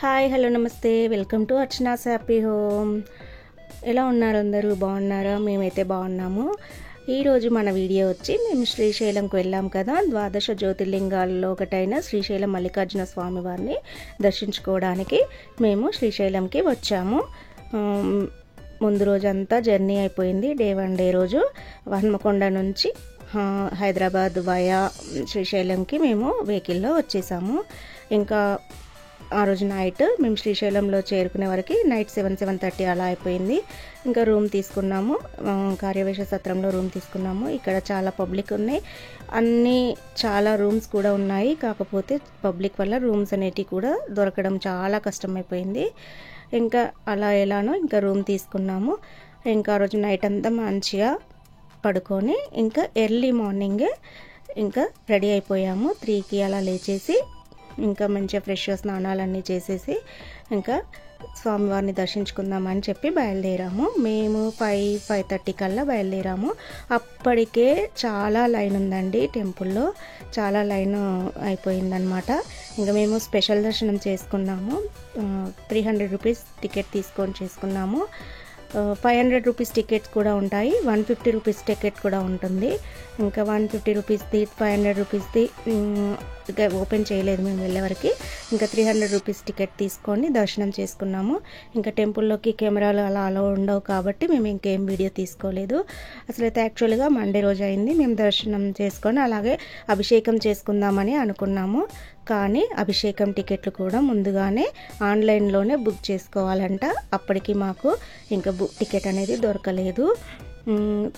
Hi hello నమస్తే welcome to Archana's happy home. ఎలా ఉన్నారు అందరూ? బాగున్నారా? మేమైతే బాగున్నాము. ఈరోజు మన వీడియో వచ్చి మేము శ్రీశైలంకి వెళ్ళాం కదా, ద్వాదశ జ్యోతిర్లింగాల్లో ఒకటైన శ్రీశైలం మల్లికార్జున స్వామి వారిని దర్శించుకోవడానికి మేము శ్రీశైలంకి వచ్చాము. ముందు రోజంతా జర్నీ అయిపోయింది. డే 1 రోజు హన్మకొండ నుంచి హైదరాబాద్ వయా శ్రీశైలంకి మేము వెహికల్లో వచ్చేసాము. ఇంకా ఆ రోజు నైట్ మేము శ్రీశైలంలో చేరుకునే వరకు నైట్ 7-7:30 అలా అయిపోయింది. ఇంకా రూమ్ తీసుకున్నాము, కార్యవేశ సత్రంలో రూమ్ తీసుకున్నాము. ఇక్కడ చాలా పబ్లిక్ ఉన్నాయి, చాలా రూమ్స్ కూడా ఉన్నాయి. కాకపోతే పబ్లిక్ వల్ల రూమ్స్ అనేటివి కూడా దొరకడం చాలా కష్టమైపోయింది. ఇంకా అలా ఎలానో ఇంకా రూమ్ తీసుకున్నాము. ఇంకా ఆ రోజు నైట్ అంతా మంచిగా పడుకొని ఇంకా ఎర్లీ మార్నింగే ఇంకా రెడీ అయిపోయాము. 3కి అలా లేచేసి ఇంకా మంచిగా ఫ్రెష్ స్నానాలన్నీ చేసేసి ఇంకా స్వామివారిని దర్శించుకుందామని చెప్పి బయలుదేరాము. మేము 5-5:30 కల్లా బయలుదేరాము. అప్పటికే చాలా లైన్ ఉందండి, టెంపుల్లో చాలా లైన్ అయిపోయిందనమాట. ఇంకా మేము స్పెషల్ దర్శనం చేసుకున్నాము. 300 రూపీస్ టికెట్ తీసుకొని చేసుకున్నాము. 500 రూపీస్ టికెట్స్ కూడా ఉంటాయి, 150 రూపీస్ టికెట్ కూడా ఉంటుంది. ఇంకా 150 రూపీస్ది 500 రూపీస్ది ఇంకా ఓపెన్ చేయలేదు మేము వెళ్ళేవరకు. ఇంకా 300 రూపీస్ టికెట్ తీసుకొని దర్శనం చేసుకున్నాము. ఇంకా టెంపుల్లోకి కెమెరాలు అలా ఉండవు కాబట్టి మేము ఇంకేం వీడియో తీసుకోలేదు. అసలు అయితే యాక్చువల్గా మండే రోజు అయింది. మేము దర్శనం చేసుకొని అలాగే అభిషేకం చేసుకుందామని అనుకున్నాము. కానీ అభిషేకం టికెట్లు కూడా ముందుగానే ఆన్లైన్లోనే బుక్ చేసుకోవాలంట. అప్పటికి మాకు ఇంకా టికెట్ అనేది దొరకలేదు.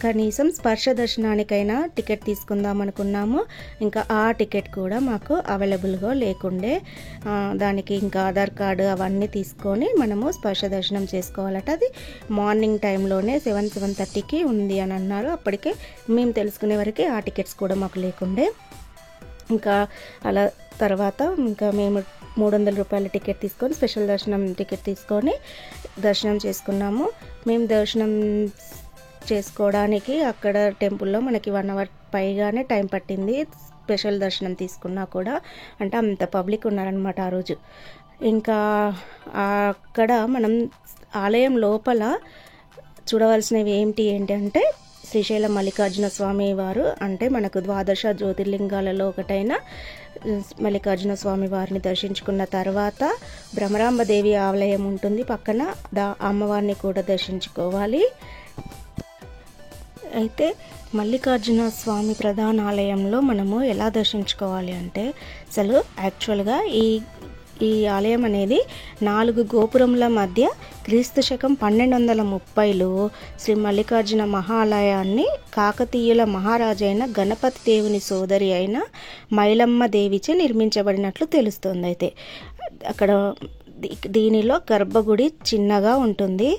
కనీసం స్పర్శ దర్శనానికైనా టికెట్ తీసుకుందాం అనుకున్నాము. ఇంకా ఆ టికెట్ కూడా మాకు అవైలబుల్గా లేకుండే. దానికి ఇంకా ఆధార్ కార్డు అవన్నీ తీసుకొని మనము స్పర్శ దర్శనం చేసుకోవాలట. అది మార్నింగ్ టైంలోనే 7-7:30కి ఉంది అని అన్నారు. అప్పటికే మేము తెలుసుకునే వరకు ఆ టికెట్స్ కూడా మాకు లేకుండే. ఇంకా అలా తర్వాత ఇంకా మేము 300 రూపాయల టికెట్ తీసుకొని స్పెషల్ దర్శనం టికెట్ తీసుకొని దర్శనం చేసుకున్నాము. మేము దర్శనం చేసుకోవడానికి అక్కడ టెంపుల్లో మనకి 1 అవర్ పైగానే టైం పట్టింది. స్పెషల్ దర్శనం తీసుకున్నా కూడా, అంటే అంత పబ్లిక్ ఉన్నారనమాట ఆ రోజు. ఇంకా అక్కడ మనం ఆలయం లోపల చూడవలసినవి ఏంటంటే శ్రీశైలం మల్లికార్జున స్వామి వారు, అంటే మనకు ద్వాదశ జ్యోతిర్లింగాలలో ఒకటైన మల్లికార్జున స్వామి వారిని దర్శించుకున్న తర్వాత భ్రమరాంబదేవి ఆలయం ఉంటుంది పక్కన, అమ్మవారిని కూడా దర్శించుకోవాలి. అయితే మల్లికార్జున స్వామి ప్రధాన ఆలయంలో మనము ఎలా దర్శించుకోవాలి అంటే, అసలు యాక్చువల్గా ఈ ఆలయం అనేది 4 గోపురముల మధ్య క్రీస్తు శకం 1230లో శ్రీ మల్లికార్జున మహాలయాన్ని కాకతీయుల మహారాజైన గణపతి దేవుని సోదరి అయిన మైలమ్మ దేవిచే నిర్మించబడినట్లు తెలుస్తుంది. అయితే అక్కడ దీనిలో గర్భగుడి చిన్నగా ఉంటుంది.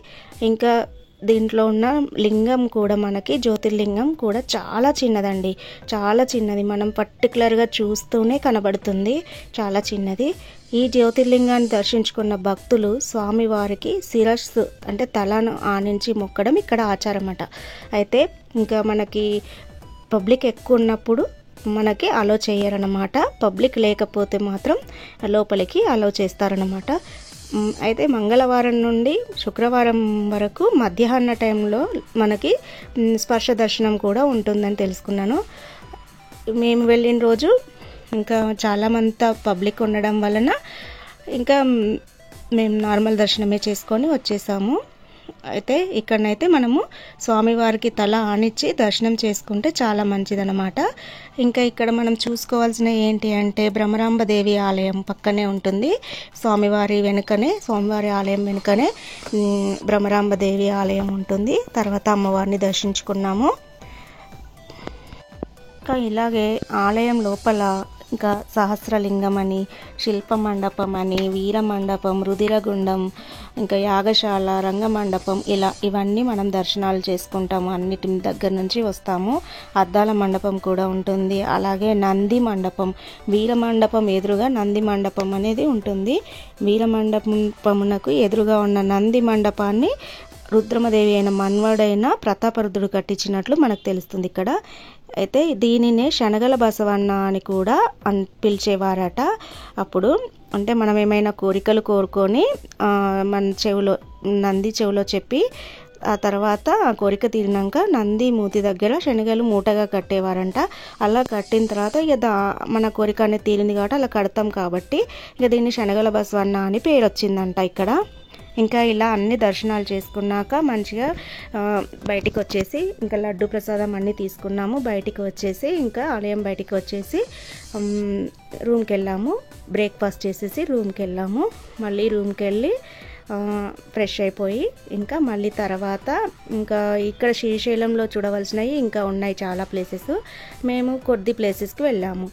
ఇంకా దీంట్లో ఉన్న లింగం కూడా మనకి జ్యోతిర్లింగం కూడా చాలా చిన్నదండి, చాలా చిన్నది. మనం పర్టికులర్గా చూస్తూనే కనబడుతుంది, చాలా చిన్నది. ఈ జ్యోతిర్లింగాన్ని దర్శించుకున్న భక్తులు స్వామివారికి శిరస్సు అంటే తలను ఆనించి మొక్కడం ఇక్కడ ఆచారం అట. అయితే ఇంకా మనకి పబ్లిక్ ఎక్కువ ఉన్నప్పుడు మనకి అలో చేయరన్నమాట. పబ్లిక్ లేకపోతే మాత్రం లోపలికి అలో చేస్తారన్నమాట. అయితే మంగళవారం నుండి శుక్రవారం వరకు మధ్యాహ్న టైంలో మనకి స్పర్శ దర్శనం కూడా ఉంటుందని తెలుసుకున్నాను. మేము వెళ్ళిన రోజు ఇంకా చాలామంది పబ్లిక్ ఉండడం వలన ఇంకా మేము నార్మల్ దర్శనమే చేసుకొని వచ్చేసాము. అయితే ఇక్కడనైతే మనము స్వామివారికి తల ఆనిచ్చి దర్శనం చేసుకుంటే చాలా మంచిదన్నమాట. ఇంకా ఇక్కడ మనం చూసుకోవాల్సిన ఏంటి అంటే, భ్రమరాంబదేవి ఆలయం పక్కనే ఉంటుంది. స్వామివారి ఆలయం వెనుకనే భ్రమరాంబదేవి ఆలయం ఉంటుంది. తర్వాత అమ్మవారిని దర్శించుకున్నాము. ఇంకా ఇలాగే ఆలయం లోపల ఇంకా సహస్రలింగం అని, శిల్ప మండపం అని, వీర మండపం, రుధిరగుండం, ఇంకా యాగశాల, రంగమండపం, ఇవన్నీ మనం దర్శనాలు చేసుకుంటాము. అన్నిటి దగ్గర నుంచి వస్తాము. అద్దాల మండపం కూడా ఉంటుంది. అలాగే నంది మండపం, వీర మండపం ఎదురుగా నంది మండపం అనేది ఉంటుంది. వీర మండపమునకు ఎదురుగా ఉన్న నంది మండపాన్ని రుద్రమదేవి అయిన మన్వడైన ప్రతాపరుద్రుడు కట్టించినట్లు మనకు తెలుస్తుంది ఇక్కడ. అయితే దీనినే శనగల బసవన్న అని కూడా పిలిచేవారట. అప్పుడు అంటే మనం ఏమైనా కోరికలు కోరుకొని మన చెవిలో నంది చెవిలో చెప్పి ఆ తర్వాత ఆ కోరిక తీరినాక నంది మూతి దగ్గర శనగలు మూటగా కట్టేవారంట. అలా కట్టిన తర్వాత ఇక మన కోరిక అనేది తీరింది కాబట్టి అలా కడతాం కాబట్టి ఇక దీన్ని శనగల బసవన్న అని పేరు వచ్చిందంట ఇక్కడ. ఇంకా ఇలా అన్ని దర్శనాలు చేసుకున్నాక మంచిగా బయటికి వచ్చేసి ఇంకా లడ్డు ప్రసాదం అన్నీ తీసుకున్నాము. బయటికి వచ్చేసి ఇంకా ఆలయం బయటికి వచ్చేసి రూమ్కి వెళ్ళాము. బ్రేక్ఫాస్ట్ చేసేసి రూమ్కి వెళ్ళాము. మళ్ళీ రూమ్కి వెళ్ళి ఫ్రెష్ అయిపోయి ఇంకా మళ్ళీ తర్వాత ఇంకా ఇక్కడ శ్రీశైలంలో చూడవలసినవి ఇంకా ఉన్నాయి చాలా ప్లేసెస్. మేము కొద్ది ప్లేసెస్కి వెళ్ళాము.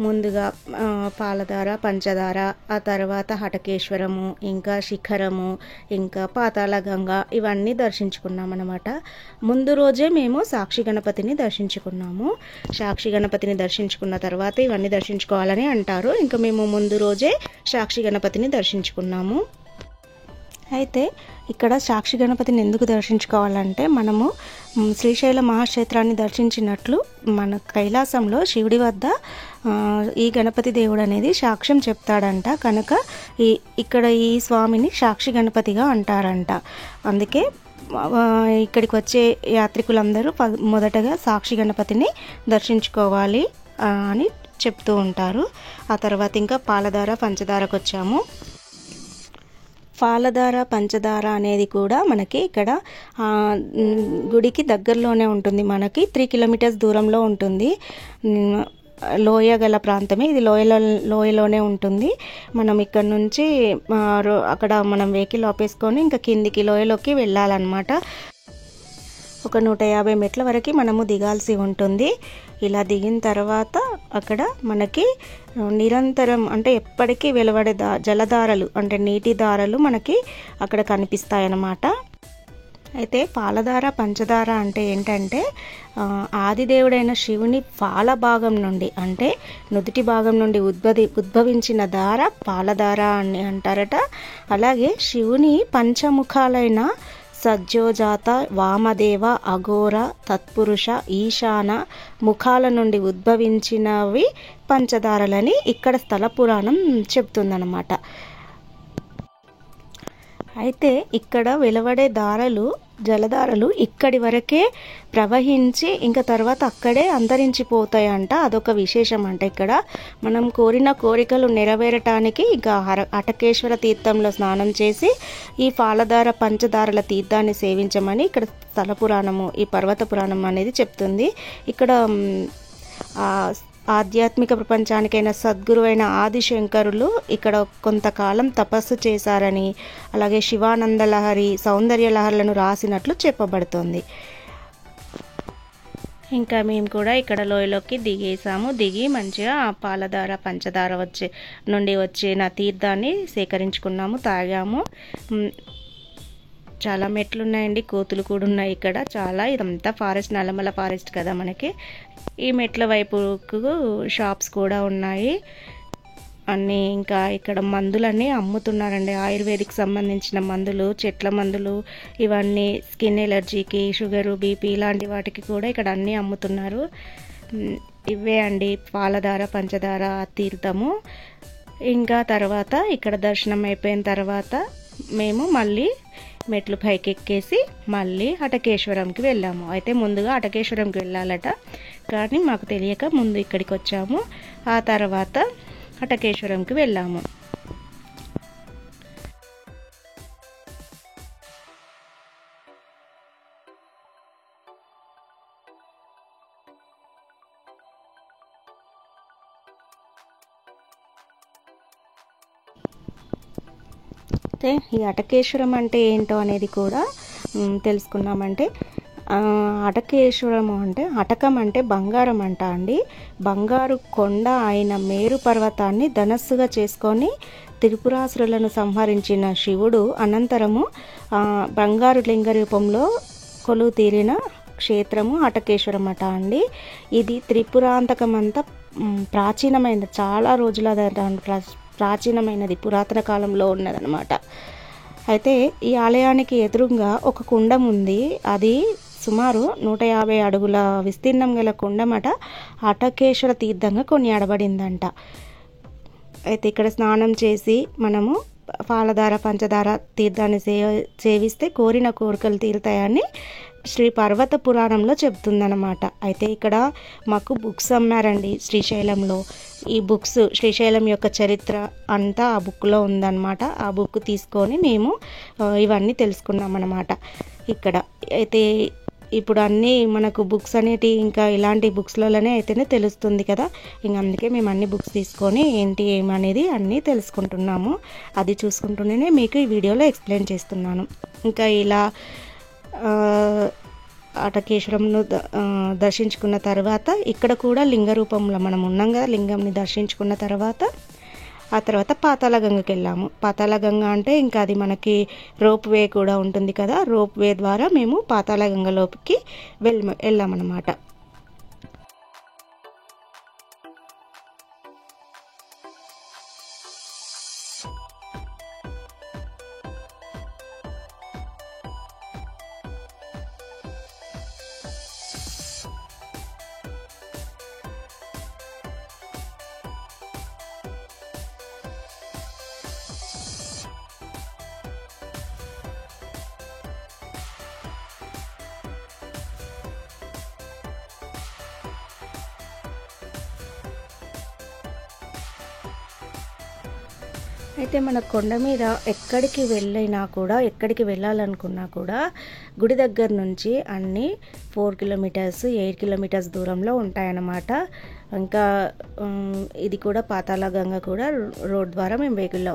ముందుగా పాలధార, పంచదార, ఆ తర్వాత హటకేశ్వరము, ఇంకా శిఖరము, ఇంకా పాతాళ గంగ ఇవన్నీ దర్శించుకున్నాం అన్నమాట. ముందు రోజే మేము సాక్షి గణపతిని దర్శించుకున్నాము. సాక్షి గణపతిని దర్శించుకున్న తర్వాత ఇవన్నీ దర్శించుకోవాలని అంటారు. ఇంకా మేము ముందు రోజే సాక్షి గణపతిని దర్శించుకున్నాము. అయితే ఇక్కడ సాక్షి గణపతిని ఎందుకు దర్శించుకోవాలంటే మనము శ్రీశైల మహాక్షేత్రాన్ని దర్శించినట్లు మన కైలాసంలో శివుడి వద్ద ఈ గణపతి దేవుడు అనేది సాక్ష్యం చెప్తాడంట. కనుక ఇక్కడ ఈ స్వామిని సాక్షి గణపతిగా అంటారంట. అందుకే ఇక్కడికి వచ్చే యాత్రికులందరూ మొదటగా సాక్షి గణపతిని దర్శించుకోవాలి అని చెప్తూ ఉంటారు. ఆ తర్వాత ఇంకా పాలధార, పంచదారకు వచ్చాము. పాలధార, పంచదార అనేది కూడా మనకి ఇక్కడ గుడికి దగ్గరలోనే ఉంటుంది. మనకి 3 కిలోమీటర్స్ దూరంలో ఉంటుంది. లోయ గల ప్రాంతమే ఇది. లోయలోనే ఉంటుంది. మనం ఇక్కడ నుంచి అక్కడ మనం వెహికల్ ఆపేసుకొని ఇంకా కిందికి లోయలోకి వెళ్ళాలన్నమాట. ఒక 150 మెట్ల వరకు మనము దిగాల్సి ఉంటుంది. ఇలా దిగిన తర్వాత అక్కడ మనకి నిరంతరం అంటే ఎప్పటికీ వెలువడే జలధారలు అంటే నీటి దారలు మనకి అక్కడ కనిపిస్తాయన్నమాట. అయితే పాలధార, పంచదార అంటే ఏంటంటే ఆదిదేవుడైన శివుని పాల భాగం నుండి అంటే నుదుటి భాగం నుండి ఉద్భవించిన దార పాలధార అని అంటారట. అలాగే శివుని పంచముఖాలైన సజ్జోజాత, వామదేవ, అఘోర, తత్పురుష, ఈశాన ముఖాల నుండి ఉద్భవించినవి పంచదారలని ఇక్కడ స్థల పురాణం చెప్తుందన్నమాట. అయితే ఇక్కడ వెలువడే దారలు జలధారలు ఇక్కడి వరకే ప్రవహించి ఇంకా తర్వాత అక్కడే అంతరించిపోతాయంట. అదొక విశేషం అంట. ఇక్కడ మనం కోరిన కోరికలు నెరవేరటానికి ఇంకా హటకేశ్వర తీర్థంలో స్నానం చేసి ఈ పాలధార, పంచదారల తీర్థాన్ని సేవించమని ఇక్కడ స్థల పురాణము, ఈ పర్వత పురాణం అనేది చెప్తుంది. ఇక్కడ ఆధ్యాత్మిక ప్రపంచానికైన సద్గురువైన ఆదిశంకరులు ఇక్కడ కొంతకాలం తపస్సు చేశారని, అలాగే శివానంద లహరి, సౌందర్య లహరులను రాసినట్లు చెప్పబడుతుంది. ఇంకా మేము కూడా ఇక్కడ లోయలోకి దిగేసాము. దిగి మంచిగా ఆ పాలధార, పంచదార నుండి వచ్చిన తీర్థాన్ని సేకరించుకున్నాము, తాగాము. చాలా మెట్లు ఉన్నాయండి, కోతులు కూడా ఉన్నాయి ఇక్కడ చాలా. ఇదంతా ఫారెస్ట్, నల్లమల ఫారెస్ట్ కదా మనకి. ఈ మెట్ల వైపుకు షాప్స్ కూడా ఉన్నాయి అన్నీ. ఇంకా ఇక్కడ మందులన్నీ అమ్ముతున్నారండి, ఆయుర్వేదిక్ సంబంధించిన మందులు, చెట్ల మందులు, ఇవన్నీ స్కిన్ ఎలర్జీకి, షుగరు, బీపీ ఇలాంటి వాటికి కూడా ఇక్కడ అన్నీ అమ్ముతున్నారు. ఇవే అండి పాలధార, పంచదార తీర్థము. ఇంకా తర్వాత ఇక్కడ దర్శనం అయిపోయిన తర్వాత మేము మళ్ళీ మెట్లు పైకి ఎక్కేసి మళ్ళీ హటకేశ్వరంకి వెళ్ళాము. అయితే ముందుగా హటకేశ్వరంకి వెళ్ళాలట, కానీ మాకు తెలియక ముందు ఇక్కడికి వచ్చాము. ఆ తర్వాత హటకేశ్వరంకి వెళ్ళాము. అయితే ఈ హటకేశ్వరం అంటే ఏంటో అనేది కూడా తెలుసుకున్నామంటే, హటకేశ్వరము అంటే హటకం అంటే బంగారం అంట అండి. బంగారు కొండ అయిన మేరు పర్వతాన్ని ధనస్సుగా చేసుకొని త్రిపురాసురులను సంహరించిన శివుడు అనంతరము బంగారు లింగ రూపంలో కొలువు తీరిన క్షేత్రము హటకేశ్వరం అట అండి. ఇది త్రిపురాంతకమంతా ప్రాచీనమైనది, చాలా రోజుల ప్రాచీనమైనది, పురాతన కాలంలో ఉన్నదన్నమాట. అయితే ఈ ఆలయానికి ఎదురుగా ఒక కుండం ఉంది. అది సుమారు 150 అడుగుల విస్తీర్ణం గల కుండమట హటకేశ్వర తీర్థంగా కొనియాడబడిందంట. అయితే ఇక్కడ స్నానం చేసి మనము పాలధార పంచదార తీర్థాన్ని సేవిస్తే కోరిన కోరికలు తీరుతాయని శ్రీ పర్వత పురాణంలో చెప్తుందన్నమాట. అయితే ఇక్కడ మాకు బుక్స్ అమ్మారండి శ్రీశైలంలో. ఈ బుక్స్ శ్రీశైలం యొక్క చరిత్ర అంతా ఆ బుక్లో ఉందన్నమాట. ఆ బుక్ తీసుకొని మేము ఇవన్నీ తెలుసుకున్నాం అన్నమాట. ఇక్కడ అయితే ఇప్పుడు అన్నీ మనకు బుక్స్ అనేటి ఇంకా ఇలాంటి బుక్స్లలోనే అయితేనే తెలుస్తుంది కదా. ఇంక అందుకే మేము అన్ని బుక్స్ తీసుకొని ఏంటి ఏమనేది అన్నీ తెలుసుకుంటున్నాము. అది చూసుకుంటూనే మీకు ఈ వీడియోలో ఎక్స్ప్లెయిన్ చేస్తున్నాను. ఇంకా ఇలా ఆటకేశ్వరంను దర్శించుకున్న తర్వాత ఇక్కడ కూడా లింగ రూపంలో మనం ఉన్నాం కదా, లింగంని దర్శించుకున్న తర్వాత ఆ తర్వాత పాతాళగంగకి వెళ్ళాము. పాతాళగంగ అంటే ఇంకా అది మనకి రోప్ వే కూడా ఉంటుంది కదా, రోప్ వే ద్వారా మేము పాతాళగంగలోకి వెళ్ళామన్నమాట. అయితే మన కొండ మీద ఎక్కడికి వెళ్ళాలనుకున్నా కూడా గుడి దగ్గర నుంచి అన్నీ 4 కిలోమీటర్స్ 8 కిలోమీటర్స్ దూరంలో ఉంటాయన్నమాట. ఇంకా ఇది కూడా పాతాళగంగ కూడా రోడ్ ద్వారా మేము వెహికల్లో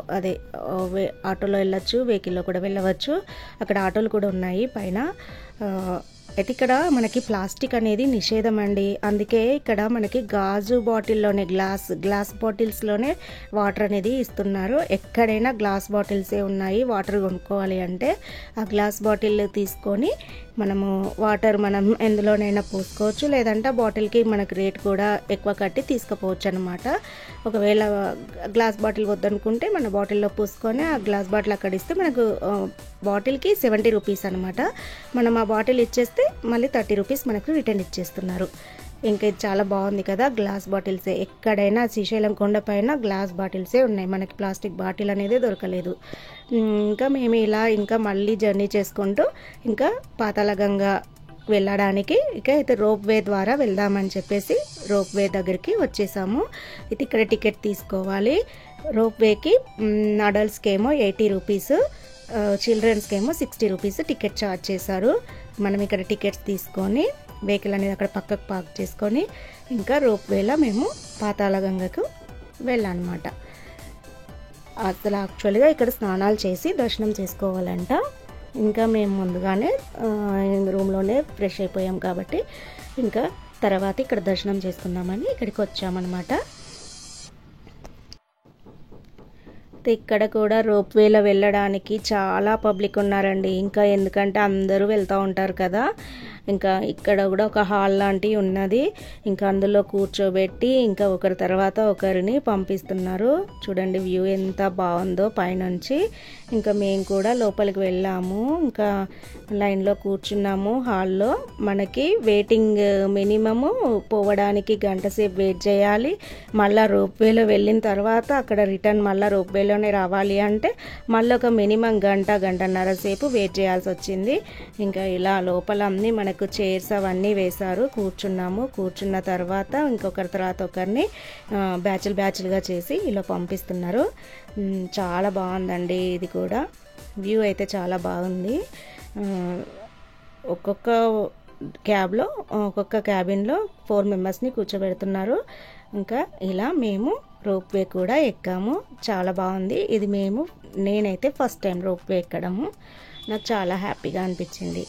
ఆటోలో వెళ్ళొచ్చు, వెహికల్లో కూడా వెళ్ళవచ్చు. అక్కడ ఆటోలు కూడా ఉన్నాయి పైన. అయితే ఇక్కడ మనకి ప్లాస్టిక్ అనేది నిషేధం అండి. అందుకే ఇక్కడ మనకి గాజు బాటిల్లోనే గ్లాస్ బాటిల్స్లోనే వాటర్ అనేది ఇస్తున్నారు. ఎక్కడైనా గ్లాస్ బాటిల్సే ఉన్నాయి. వాటర్ కొనుక్కోవాలి అంటే ఆ గ్లాస్ బాటిల్ తీసుకొని మనము వాటర్ మనం ఎందులోనైనా పోసుకోవచ్చు, లేదంటే బాటిల్కి మనకు రేట్ కూడా ఎక్కువ కట్టి తీసుకుపోవచ్చు అనమాట. ఒకవేళ గ్లాస్ బాటిల్ వద్దనుకుంటే మన బాటిల్లో పోసుకొని ఆ గ్లాస్ బాటిల్ అక్కడ ఇస్తే మనకు బాటిల్కి 70 రూపీస్ అనమాట. మనం ఆ బాటిల్ ఇచ్చేస్తే మళ్ళీ 30 రూపీస్ మనకు రిటర్న్ ఇచ్చేస్తున్నారు. ఇంకా ఇది చాలా బాగుంది కదా. గ్లాస్ బాటిల్సే ఎక్కడైనా శ్రీశైలం కొండపైన గ్లాస్ బాటిల్సే ఉన్నాయి. మనకి ప్లాస్టిక్ బాటిల్ అనేది దొరకలేదు. ఇంకా మేము ఇలా ఇంకా మళ్ళీ జర్నీ చేసుకుంటూ ఇంకా పాతాళగంగ వెళ్ళడానికి అయితే రోప్ వే ద్వారా వెళ్దామని చెప్పేసి రోప్ వే దగ్గరికి వచ్చేసాము. ఇది ఇక్కడ టికెట్ తీసుకోవాలి. రోప్ వేకి అడల్ట్స్కి ఏమో 80 రూపీస్, చిల్డ్రన్స్కి ఏమో 60 రూపీస్ టికెట్ ఛార్జ్ చేశారు. మనం ఇక్కడ టికెట్స్ తీసుకొని వెహికల్ అనేది అక్కడ పక్కకు పార్క్ చేసుకొని ఇంకా రోప్ వేలో మేము పాతాళగంగకు వెళ్ళామన్నమాట. అసలు యాక్చువల్గా ఇక్కడ స్నానాలు చేసి దర్శనం చేసుకోవాలంట. ఇంకా మేము ముందుగానే రూమ్లోనే ఫ్రెష్ అయిపోయాం కాబట్టి ఇంకా తర్వాత ఇక్కడ దర్శనం చేసుకుందామని ఇక్కడికి వచ్చామన్నమాట. ఇక్కడ కూడా రోప్ వేలో వెళ్ళడానికి చాలా పబ్లిక్ ఉన్నారండి. ఇంకా ఎందుకంటే అందరూ వెళ్తూ ఉంటారు కదా. ఇంకా ఇక్కడ కూడా ఒక హాల్ లాంటివి ఉన్నది. ఇంకా అందులో కూర్చోబెట్టి ఇంకా ఒకరి తర్వాత ఒకరిని పంపిస్తున్నారు. చూడండి వ్యూ ఎంత బాగుందో పైనుంచి. ఇంకా మేము కూడా లోపలికి వెళ్ళాము. ఇంకా లైన్లో కూర్చున్నాము హాల్లో. మనకి వెయిటింగ్ మినిమము పోవడానికి గంట సేపు వెయిట్ చేయాలి. మళ్ళీ రోప్ వేలో వెళ్ళిన తర్వాత అక్కడ రిటర్న్ మళ్ళీ రోప్ వేలోనే రావాలి అంటే మళ్ళీ ఒక మినిమం గంటన్నర సేపు వెయిట్ చేయాల్సి వచ్చింది. ఇంకా ఇలా లోపల అన్నీ మనకు చైర్స్ అవన్నీ వేశారు. కూర్చున్న తర్వాత ఇంకొకరి తర్వాత ఒకరిని బ్యాచ్లుగా చేసి ఇలా పంపిస్తున్నారు. చాలా బాగుందండి. ఇది కూడా వ్యూ అయితే చాలా బాగుంది. ఒక్కొక్క క్యాబిన్లో 4 మెంబర్స్ని కూర్చోబెడుతున్నారు. ఇంకా ఇలా మేము రోప్ వే కూడా ఎక్కాము. చాలా బాగుంది. ఇది నేనైతే ఫస్ట్ టైం రోప్ వే ఎక్కడము. నాకు చాలా హ్యాపీగా అనిపించింది.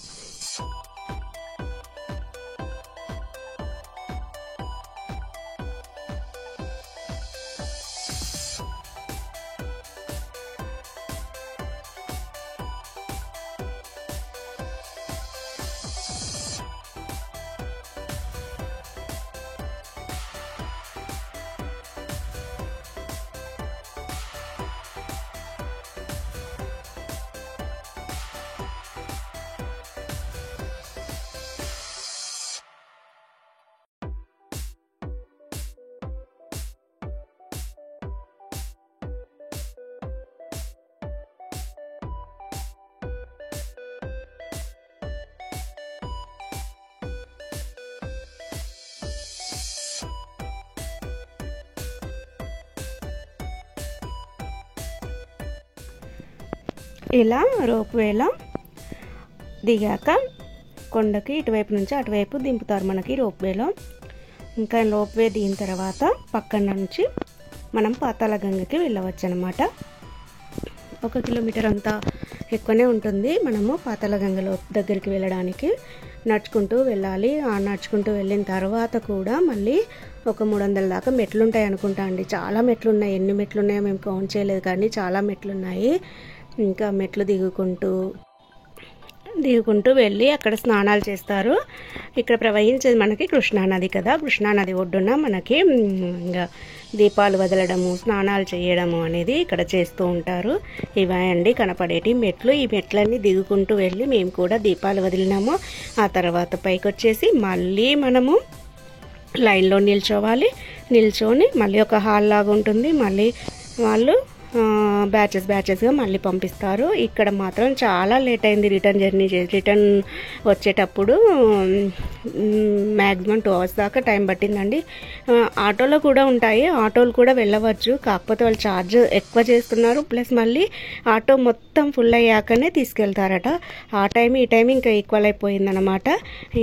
ఇలా రోప్వేలో దిగాక కొండకి ఇటువైపు నుంచి అటువైపు దింపుతారు మనకి రోప్వేలో. ఇంకా రోప్వే దిగిన తర్వాత పక్కన నుంచి మనం పాతాళగంగకి వెళ్ళవచ్చు అనమాట. 1 కిలోమీటర్ అంతా ఎక్కువనే ఉంటుంది. మనము పాతాళగంగలో దగ్గరికి వెళ్ళడానికి నడుచుకుంటూ వెళ్ళాలి. నడుచుకుంటూ వెళ్ళిన తర్వాత కూడా మళ్ళీ ఒక 300 దాకా మెట్లు ఉంటాయి అనుకుంటా అండి. చాలా మెట్లు ఉన్నాయి. ఎన్ని మెట్లు ఉన్నాయో మేము కౌంట్ చేయలేదు, కానీ చాలా మెట్లు ఉన్నాయి. ఇంకా మెట్లు దిగుకుంటూ వెళ్ళి అక్కడ స్నానాలు చేస్తారు. ఇక్కడ ప్రవహించేది మనకి కృష్ణానది కదా. కృష్ణానది ఒడ్డున మనకి ఇంకా దీపాలు వదలడము, స్నానాలు చేయడము అనేది ఇక్కడ చేస్తూ ఉంటారు. ఇవే అండి కనపడేటి మెట్లు. ఈ మెట్లన్నీ దిగుకుంటూ వెళ్ళి మేము కూడా దీపాలు వదిలినాము. ఆ తర్వాత పైకి వచ్చేసి మళ్ళీ మనము లైన్లో నిల్చొని మళ్ళీ ఒక హాల్ లాగా ఉంటుంది. మళ్ళీ వాళ్ళు బ్యాచెస్గా మళ్ళీ పంపిస్తారు. ఇక్కడ మాత్రం చాలా లేట్ అయింది రిటర్న్ వచ్చేటప్పుడు. మ్యాక్సిమం 2 hours దాకా టైం పట్టిందండి. ఆటోలో కూడా ఉంటాయి, ఆటోలు కూడా వెళ్ళవచ్చు. కాకపోతే వాళ్ళు ఛార్జ్ ఎక్కువ చేస్తున్నారు. ప్లస్ మళ్ళీ ఆటో మొత్తం ఫుల్ అయ్యాకనే తీసుకెళ్తారట. ఆ టైం ఈ టైం ఇంకా ఈక్వల్ అయిపోయిందనమాట.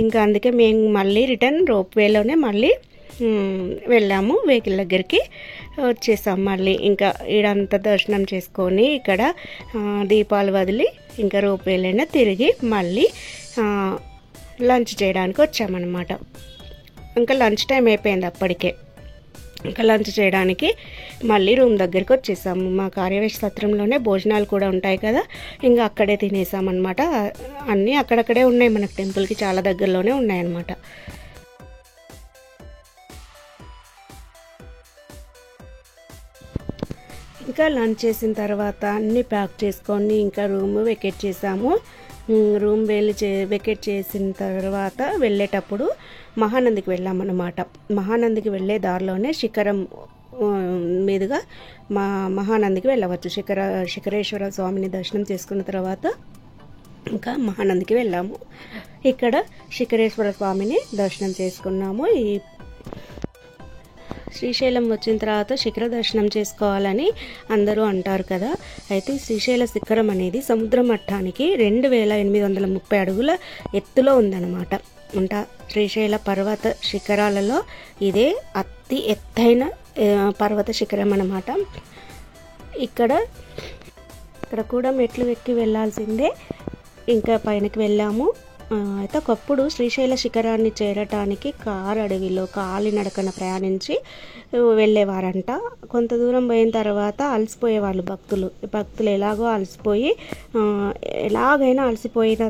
ఇంకా అందుకే మేము మళ్ళీ రిటర్న్ రోప్వేలోనే మళ్ళీ వెళ్ళాము. వెహికల్ దగ్గరికి వచ్చేసాం. మళ్ళీ ఇంకా ఈడంతా దర్శనం చేసుకొని ఇక్కడ దీపాలు వదిలి ఇంకా రోప్వేలైనా తిరిగి మళ్ళీ లంచ్ చేయడానికి వచ్చామన్నమాట. ఇంకా లంచ్ టైం అయిపోయింది అప్పటికే. ఇంకా లంచ్ చేయడానికి మళ్ళీ రూమ్ దగ్గరికి వచ్చేసాము. మా కార్యవేశ సత్రంలోనే భోజనాలు కూడా ఉంటాయి కదా, ఇంకా అక్కడే తినేసామన్నమాట. అన్నీ అక్కడక్కడే ఉన్నాయి, మనకు టెంపుల్కి చాలా దగ్గరలోనే ఉన్నాయన్నమాట. ఇంకా లంచ్ చేసిన తర్వాత అన్నీ ప్యాక్ చేసుకొని ఇంకా రూమ్ వెకేట్ చేసాము. రూమ్ వెకేట్ చేసిన తర్వాత వెళ్ళేటప్పుడు మహానందికి వెళ్ళామన్నమాట. మహానందికి వెళ్ళే దారిలోనే శిఖరం మీదుగా మహానందికి వెళ్ళవచ్చు. శిఖరేశ్వర స్వామిని దర్శనం చేసుకున్న తర్వాత ఇంకా మహానందికి వెళ్ళాము. ఇక్కడ శిఖరేశ్వర స్వామిని దర్శనం చేసుకున్నాము. ఈ శ్రీశైలం వచ్చిన తర్వాత శిఖర దర్శనం చేసుకోవాలని అందరూ అంటారు కదా. అయితే శ్రీశైల శిఖరం అనేది సముద్ర మట్టానికి 2830 అడుగుల ఎత్తులో ఉందన్నమాట. శ్రీశైల పర్వత శిఖరాలలో ఇదే అతి ఎత్తైన పర్వత శిఖరం అన్నమాట. ఇక్కడ కూడా మెట్లు ఎక్కి వెళ్ళాల్సిందే. ఇంకా పైనకి వెళ్ళాము. అయితే ఒకప్పుడు శ్రీశైల శిఖరాన్ని చేరటానికి కారు అడవిలో కాలినడకన ప్రయాణించి వెళ్ళేవారంట. కొంత దూరం పోయిన తర్వాత అలసిపోయేవాళ్ళు భక్తులు ఎలాగో ఎలాగైనా అలసిపోయిన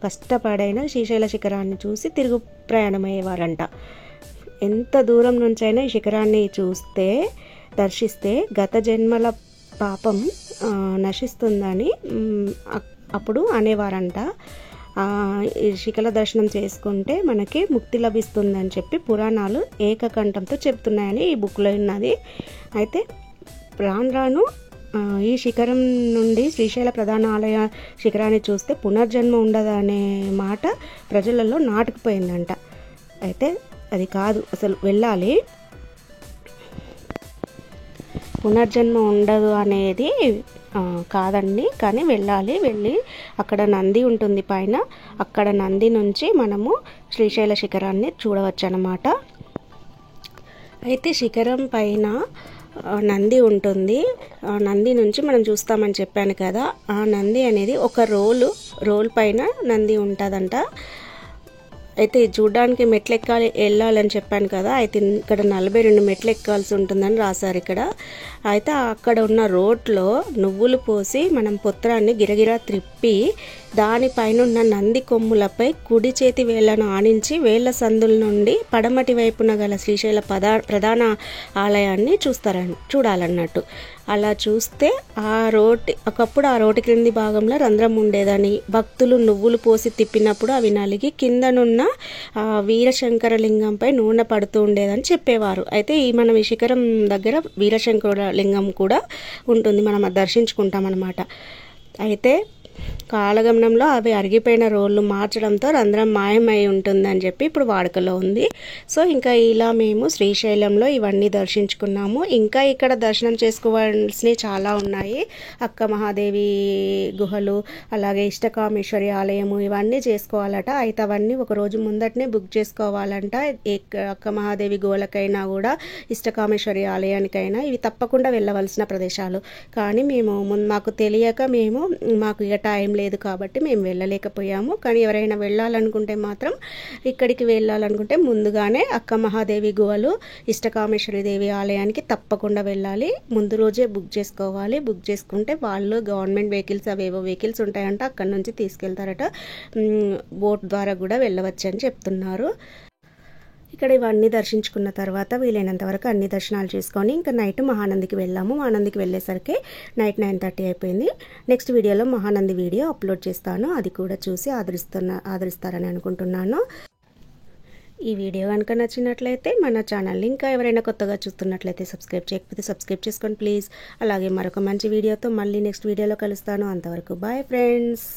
కష్టపడైన శ్రీశైల శిఖరాన్ని చూసి తిరుగు ప్రయాణం అయ్యేవారంట. ఎంత దూరం నుంచైనా ఈ శిఖరాన్ని దర్శిస్తే గత జన్మల పాపం నశిస్తుందని అప్పుడు అనేవారంట. ఈ శిఖర దర్శనం చేసుకుంటే మనకి ముక్తి లభిస్తుందని చెప్పి పురాణాలు ఏకకంఠంతో చెప్తున్నాయని ఈ బుక్లో ఉన్నది. అయితే రాను ఈ శిఖరం నుండి శ్రీశైల ప్రధాన ఆలయ శిఖరాన్ని చూస్తే పునర్జన్మ ఉండదనే మాట ప్రజలలో నాటుకుపోయిందంట. అయితే అది కాదు, అసలు వెళ్ళాలి, పునర్జన్మ ఉండదు అనేది కాదండి, కానీ వెళ్ళి అక్కడ నంది ఉంటుంది పైన. అక్కడ నంది నుంచి మనము శ్రీశైల శిఖరాన్ని చూడవచ్చు అన్నమాట. అయితే శిఖరం పైన నంది ఉంటుంది. నంది నుంచి మనం చూస్తామని చెప్పాను కదా, ఆ నంది అనేది ఒక రోల్ పైన నంది ఉంటుందంట. అయితే చూడడానికి మెట్లు వెళ్ళాలని చెప్పాను కదా, అయితే ఇక్కడ 42 మెట్లు ఎక్కాల్సి ఉంటుందని రాశారు ఇక్కడ. అయితే అక్కడ ఉన్న రోడ్లో నువ్వులు పోసి మనం పుత్రాన్ని గిరగిరా త్రిప్పి దానిపైన ఉన్న నంది కొమ్ములపై కుడి చేతి వేళ్లను ఆనించి వేళ్ల సందుల నుండి పడమటి వైపున గల శ్రీశైల ప్రధాన ఆలయాన్ని చూడాలన్నట్టు. అలా చూస్తే ఒకప్పుడు ఆ రోడ్డు క్రింది భాగంలో రంధ్రం ఉండేదని, భక్తులు నువ్వులు పోసి తిప్పినప్పుడు అవి నలిగి కిందనున్న వీరశంకర లింగంపై నూనె పడుతూ ఉండేదని చెప్పేవారు. అయితే మనం ఈ శిఖరం దగ్గర వీరశంకర లింగం కూడా ఉంటుంది, మనం దర్శించుకుంటాం అన్నమాట. అయితే కాలగమనంలో అవి అరిగిపోయిన రోళ్ళు మార్చడంతో రంధ్రం మాయమై ఉంటుందని చెప్పి ఇప్పుడు వాడుకలో ఉంది. సో ఇంకా ఇలా మేము శ్రీశైలంలో ఇవన్నీ దర్శించుకున్నాము. ఇంకా ఇక్కడ దర్శనం చేసుకోవాల్సినవి చాలా ఉన్నాయి. అక్క మహాదేవి గుహలు, అలాగే ఇష్టకామేశ్వరి ఆలయము, ఇవన్నీ చేసుకోవాలట. అయితే అవన్నీ ఒకరోజు ముందటనే బుక్ చేసుకోవాలంట. అక్క మహాదేవి గుహలకైనా కూడా ఇష్టకామేశ్వరి ఆలయానికైనా ఇవి తప్పకుండా వెళ్ళవలసిన ప్రదేశాలు. కానీ మేము మాకు తెలియక మాకు ఇక టైం లేదు కాబట్టి మేము వెళ్ళలేకపోయాము. కానీ ఎవరైనా వెళ్ళాలనుకుంటే మాత్రం, ఇక్కడికి వెళ్ళాలనుకుంటే ముందుగానే అక్క మహాదేవి గుహలు, ఇష్టకామేశ్వరి దేవి ఆలయానికి తప్పకుండా వెళ్ళాలి. ముందు రోజే బుక్ చేసుకోవాలి. బుక్ చేసుకుంటే వాళ్ళు గవర్నమెంట్ వెహికల్స్, అవేవో వెహికల్స్ ఉంటాయంట, అక్కడి నుంచి తీసుకెళ్తారట. బోట్ ద్వారా కూడా వెళ్ళవచ్చు అని చెప్తున్నారు. ఇక్కడ ఇవన్నీ దర్శించుకున్న తర్వాత వీలైనంత వరకు అన్ని దర్శనాలు చేసుకొని ఇంకా నైట్ మహానందికి వెళ్ళాము. మహానందికి వెళ్ళేసరికి నైట్ 9:30 అయిపోయింది. నెక్స్ట్ వీడియోలో మహానంది వీడియో అప్లోడ్ చేస్తాను. అది కూడా చూసి ఆదరిస్తారని అనుకుంటున్నాను. ఈ వీడియో కనుక నచ్చినట్లయితే మన ఛానల్ని ఇంకా ఎవరైనా కొత్తగా చూస్తున్నట్లయితే సబ్స్క్రైబ్ చేయకపోతే సబ్స్క్రైబ్ చేసుకోండి ప్లీజ్. అలాగే మరొక మంచి వీడియోతో మళ్ళీ నెక్స్ట్ వీడియోలో కలుస్తాను. అంతవరకు బాయ్ ఫ్రెండ్స్.